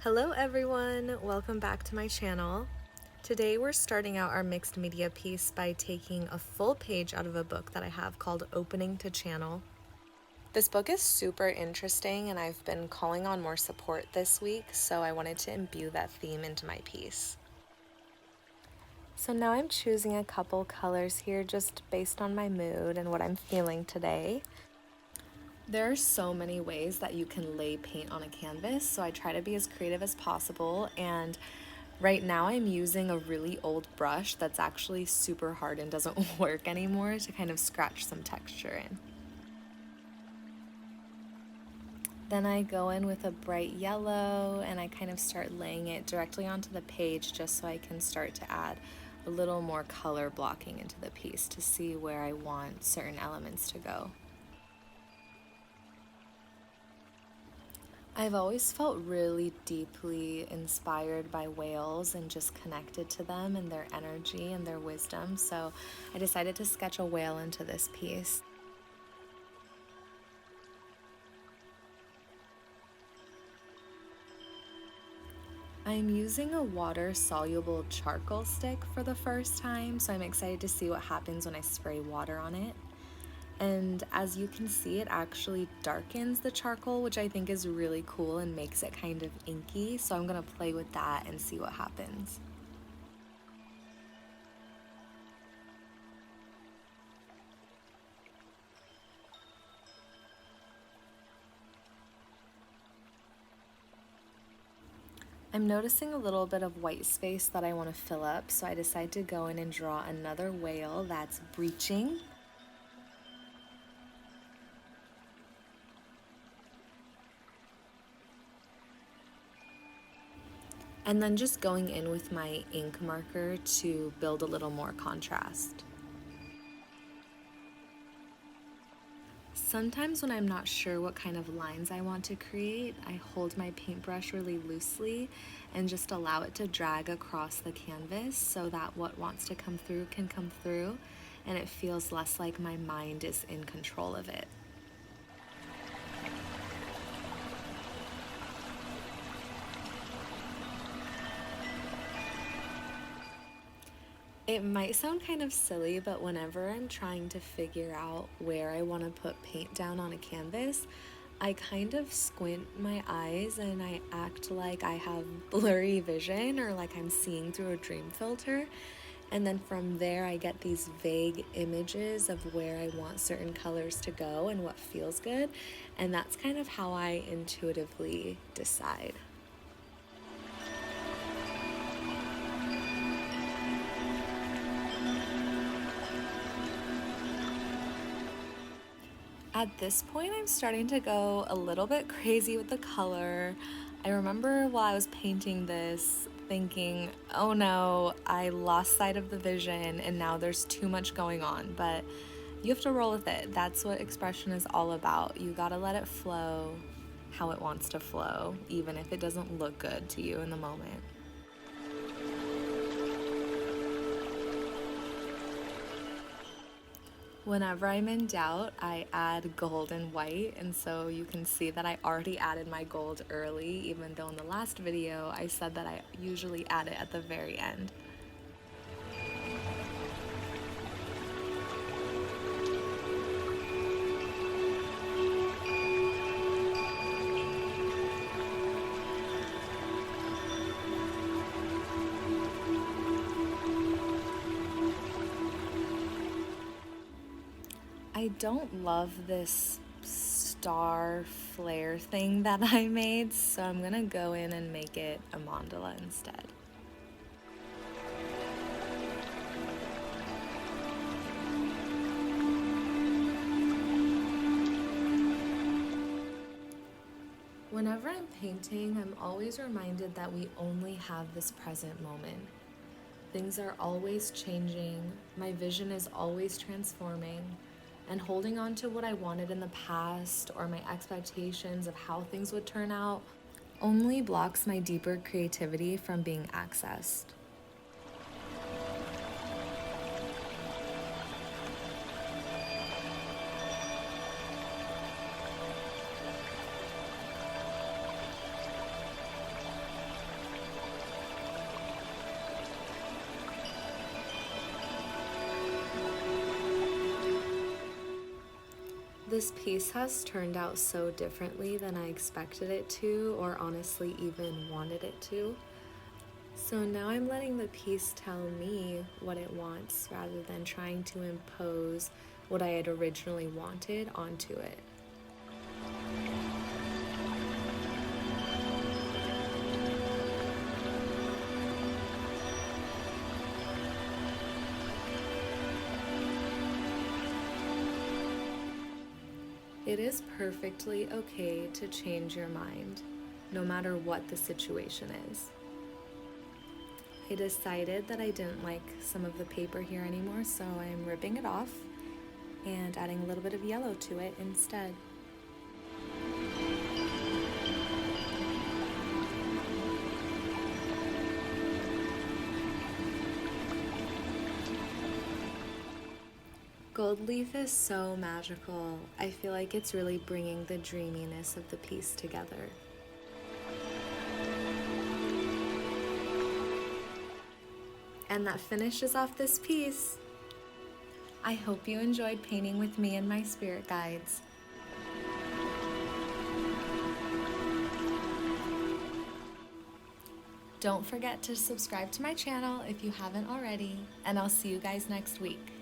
Hello everyone, welcome back to my channel. Today we're starting out our mixed media piece by taking a full page out of a book that I have called Opening to Channel. This book is super interesting and I've been calling on more support this week, so I wanted to imbue that theme into my piece. So now I'm choosing a couple colors here just based on my mood and what I'm feeling today. There are so many ways that you can lay paint on a canvas, so I try to be as creative as possible, and right now I'm using a really old brush that's actually super hard and doesn't work anymore to kind of scratch some texture in. Then I go in with a bright yellow and I kind of start laying it directly onto the page just so I can start to add a little more color blocking into the piece to see where I want certain elements to go. I've always felt really deeply inspired by whales and just connected to them and their energy and their wisdom, so I decided to sketch a whale into this piece. I'm using a water-soluble charcoal stick for the first time, so I'm excited to see what happens when I spray water on it. And as you can see, it actually darkens the charcoal, which I think is really cool and makes it kind of inky. So I'm gonna play with that and see what happens. I'm noticing a little bit of white space that I want to fill up, so I decide to go in and draw another whale that's breaching. And then just going in with my ink marker to build a little more contrast. Sometimes when I'm not sure what kind of lines I want to create, I hold my paintbrush really loosely and just allow it to drag across the canvas so that what wants to come through can come through, and it feels less like my mind is in control of it. It might sound kind of silly, but whenever I'm trying to figure out where I want to put paint down on a canvas, I kind of squint my eyes and I act like I have blurry vision or like I'm seeing through a dream filter. And then from there, I get these vague images of where I want certain colors to go and what feels good. And that's kind of how I intuitively decide. At this point, I'm starting to go a little bit crazy with the color. I remember while I was painting this thinking, oh no, I lost sight of the vision and now there's too much going on, but you have to roll with it. That's what expression is all about. You gotta let it flow how it wants to flow, even if it doesn't look good to you in the moment. Whenever I'm in doubt, I add gold and white, and so you can see that I already added my gold early, even though in the last video I said that I usually add it at the very end. I don't love this star flare thing that I made, so I'm gonna go in and make it a mandala instead. Whenever I'm painting, I'm always reminded that we only have this present moment. Things are always changing, my vision is always transforming, and holding on to what I wanted in the past or my expectations of how things would turn out only blocks my deeper creativity from being accessed. This piece has turned out so differently than I expected it to, or honestly even wanted it to. So now I'm letting the piece tell me what it wants rather than trying to impose what I had originally wanted onto it. It is perfectly okay to change your mind, no matter what the situation is. I decided that I didn't like some of the paper here anymore, so I'm ripping it off and adding a little bit of yellow to it instead. Gold leaf is so magical. I feel like it's really bringing the dreaminess of the piece together. And that finishes off this piece. I hope you enjoyed painting with me and my spirit guides. Don't forget to subscribe to my channel if you haven't already, and I'll see you guys next week.